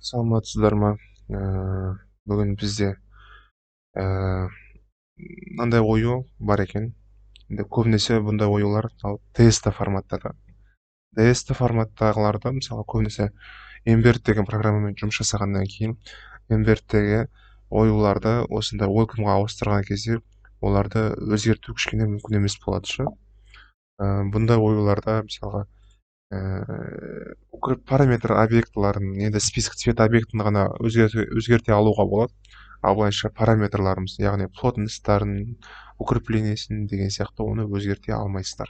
Саламатсыздар ма? Бүгін бізде мынандай ою бар екен. Енді көбінесе бұндай оюлар TST форматтада. TST форматтағыларда мысалы көбінесе Embedded деген программамен жұмыс жасағаннан кейін Embedded'тегі оюларды осындай Welcome-ға ауыстырған кезде оларды өзгерту кішкене мүмкін емес болады шы. Бұндай оюларда мысалға параметр объектілерін енді список цвет объектін ғана өзгерте алуға болады. Ал былайша параметрларымыз, яғни плотностьтарын, укреплениясын деген сияқты оны өзгерте алмайсыздар.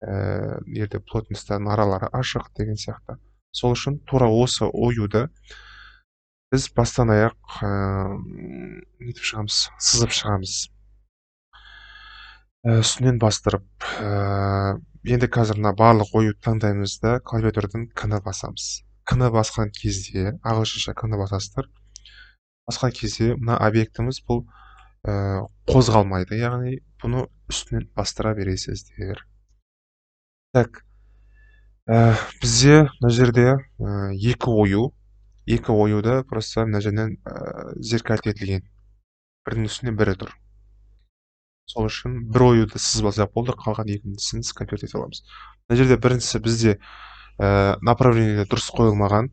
Егер плотностьтардың аралары ашық деген сияқты. Сол үшін тура осы оюды біз бастан аяқ нетіп шығамыз, сызып шығамыз. Үстінен бастырып, енді қазір мына барлық ою таңдаймыз да клавиатурадан К-ны басамыз. К-ны басқан кезде, ағылшынша К-ны басасыздар. Басқан кезде мына объектіміз бұл қозғалмайды, яғни бұны үстінен бастыра бересіздер. Так, бізде мына жерде екі оюда просто мына жерден зеркальт етілген. Бірінің үстіне бірі тұр. Сол үшін бір оюды сызып алсақ болды, қалған екіншісін конверт ете аламыз. Мына жерде біріншісі бізде направление дұрыс қойылмаған,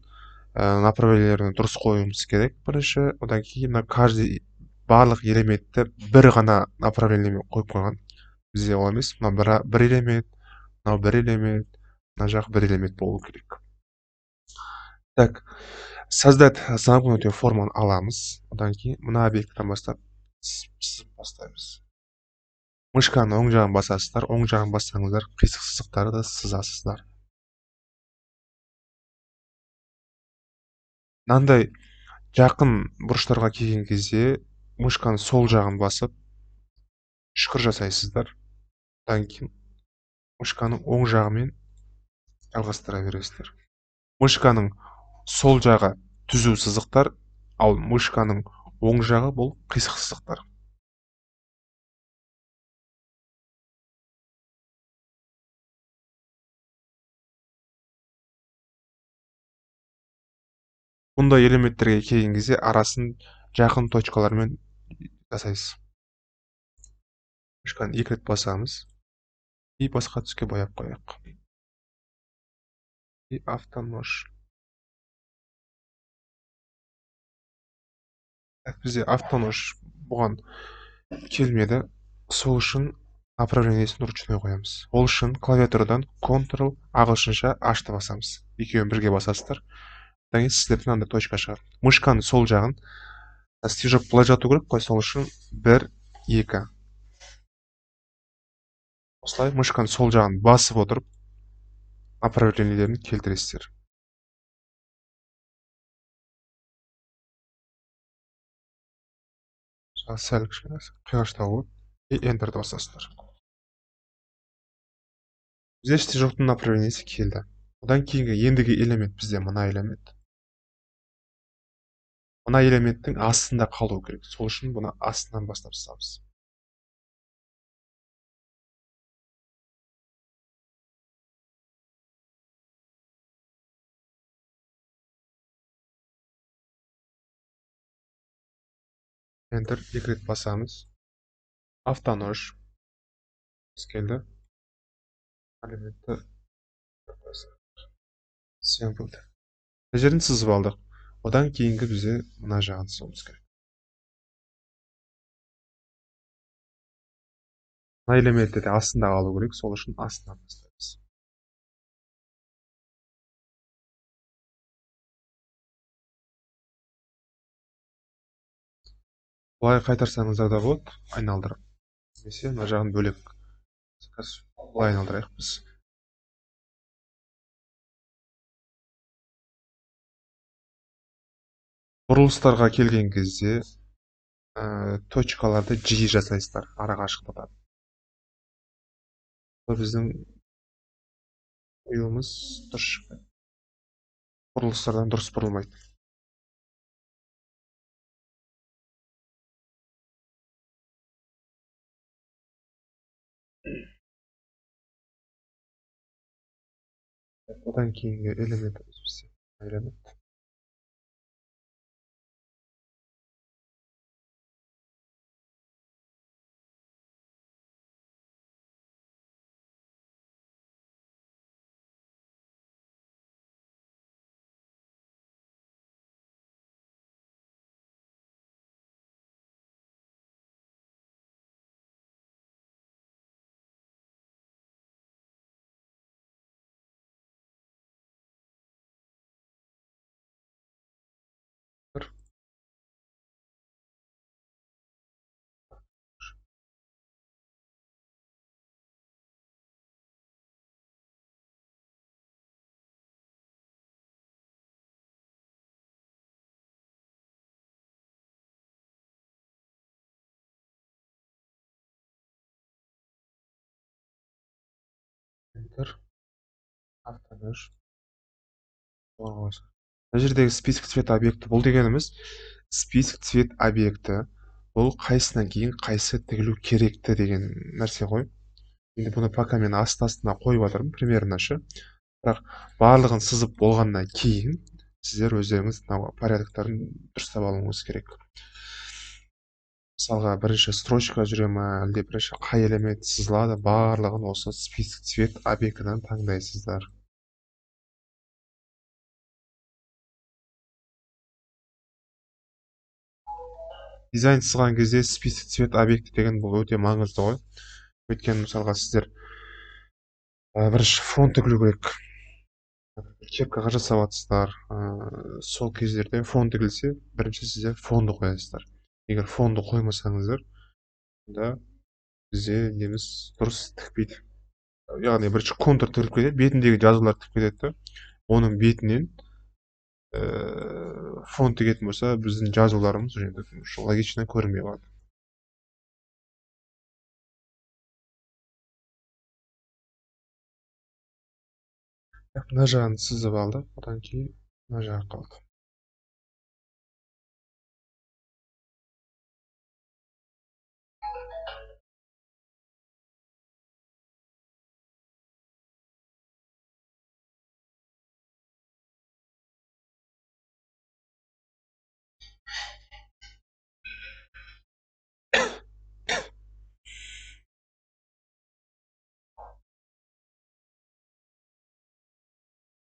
направлениелерін дұрыс қоюымыз керек бірінші. Одан кейін каждый барлық элементті бір ғана направлениемен қойып қойған. Бізде ол емес. Мына бір элемент, мынау бір элемент, мына жақ бір элемент болу керек. Так, создать замкнутую форманы аламыз. Одан кейін мына объекттен бастап сызып бастаймыз. Мышканы оң жағын басасыздар, оң жағын бассаңыздар, қисық сызықтарды сызасыздар. Мынандай жақын бұрыштарға келген кезде мышканы сол жағын басып үшкір жасайсыздар. Одан кейін мышканы оң жағымен жалғастыра бересіздер. Мышканың сол жағы түзу сызықтар, ал мышканың оң жағы бұл қисық сызықтар. Бұндай элементтерге келген кезде арасын жақын точкалармен жасайсыз. Мышканы екі рет басамыз. И басқа түске бояп қояйық. И автонож. Бізде автонож бұған келмеді. Сол үшін направлениесін ручной қоямыз. Ол үшін клавиатурадан Ctrl ағылшынша H-ты басамыз. Екеуін бірге басасыздар. Одан кейін сіздердің андай точка шығар. Мышканы сол жағын стежок былай жату керек қой, сол үшін 1, 2. Осылай мышканы сол жағын басып отырып направлениелерін келтіресіздер. Сәл кішкене қиғаштау болады. И Enter'ді басасыздар. Бізде стежоктың направлениесі келді. Одан кейінгі ендігі элемент бізде мына элемент. Мына элементтің астында қалу керек. Сол үшін бұны астынан бастап сызамыз. Enter екі рет басамыз. Автонож. Келді. Элементті символды. Мына жерін сызып алдық. Одан кейінгі бізде мына жағын сызуымыз керек. Мына элементті де астында қалу керек. Сол үшін астынан бастаймыз. Бұлай қайтарсаңыздар да болады, айналдырып. Немесе мына жағын бөлек. Бұлай айналдырайық біз. Бұрылыстарға келген кезде точкаларды жиі жасайсыздар, арақашықтықтан. Бұл біздің оюымыз дұрыс шықпайды. Бұрылыстардан дұрыс бұрылмайды. Одан кейінгі элементіміз бізде элемент. Enter. Автонож. Мына жердегі список цвет объекті бұл дегеніміз список цвет объекті бұл қайсынан кейін қайсы тігілу керекті деген нәрсе ғой. Енді бұны пока мен астына қойып жатырмын примерно шы. Бірақ барлығын сызып болғаннан кейін сіздер өздеріңіз порядоктарын дұрыстап алуыңыз керек. Мысалға бірінші строчка жүре ма, әлде бірінші қай элемент сызылады, барлығын осы список цвет объектінен таңдайсыздар. Дизайн сызған кезде список цвет объекті деген бұл өте маңызды ғой. Өйткені мысалға сіздер бірінші фон тігілу керек. Кепкаға жасап жатсыздар, сол кездерде фон тігілсе, бірінші сіздер фонды қоясыздар. Егер фонды қоймасаңыздар, онда бізде неміз дұрыс тікпейді. Яғни бірінші контур тігіліп кетеді, бетіндегі жазулар тігіп кетеді. Оның бетінен фон тігетін болса, біздің жазуларымыз логично көрінбей қалады. Мына жағын сызып алдық, одан кейін мына жағы қалды.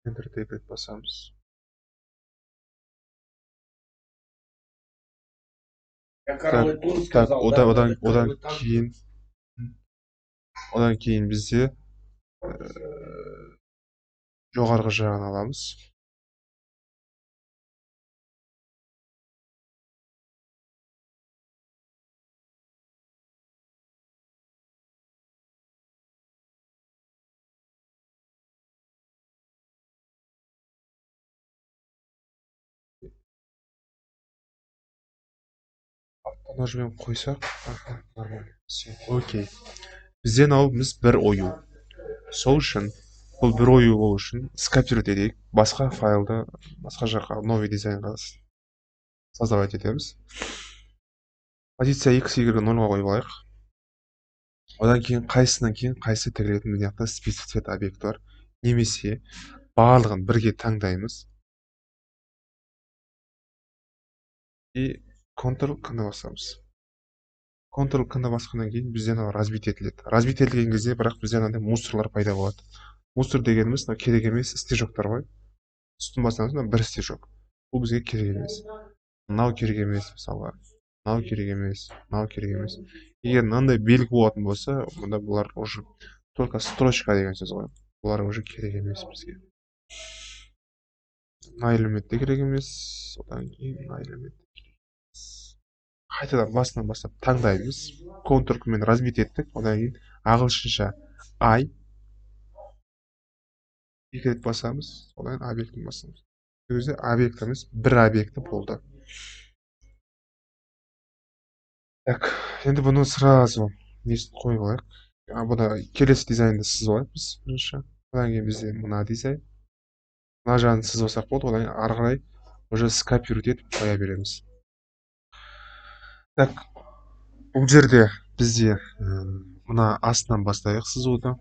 Enter'ді екі рет басамыз. Так, одан кейін бізде жоғарғы жағын аламыз. Нажмем қойсақ, нормально. Окей. Бізден біз бір ою. Сол үшін, бұл бір ою болу үшін скопировать етейік. Басқа файлды, басқа жаққа, новый дизайнға создавать етеміз. Позиция x, y 0-ға қойып алайық. Одан кейін қайсынан кейін қайсы тігілетін мына жақта список цвет объекті бар. Немесе барлығын бірге таңдаймыз. И Ctrl-K-ны басамыз. Ctrl-K-ны басқаннан кейін бізден разбить етіледі. Разбить етілген кезде бірақ бізден андай мусорлар пайда болады. Мусор дегеніміз керек емес стежоктар ғой. Үстін бассаңыз бір стежок. Бұл бізге керек емес. Мынау керек емес мысалға. Мынау керек емес, мынау керек емес. Егер мынандай белгі болатын болса, онда бұлар уже только строчка деген сөз ғой. Бұлар уже керек емес бізге. Мына элемент те керек емес, одан кейін мына элемент. Қайтадан басынан бастап таңдаймыз. Ctrl-K-мен разбить еттік, одан кейін ағылшынша I екі рет басамыз, одан кейін объектін басамыз. Бұл кезде объектіміз бір объекті болды. Так, енді бұны сразу несін қойып алайық. Бұда келесі дизайнды сызып алайықпыз бірінші. Одан кейін бізде мына дизайн. Мына жағын сызып алсақ болды, одан кейін ары қарай уже скопировать етіп қоя береміз. Так, бұл жерде бізде мына астынан бастайық сызуды.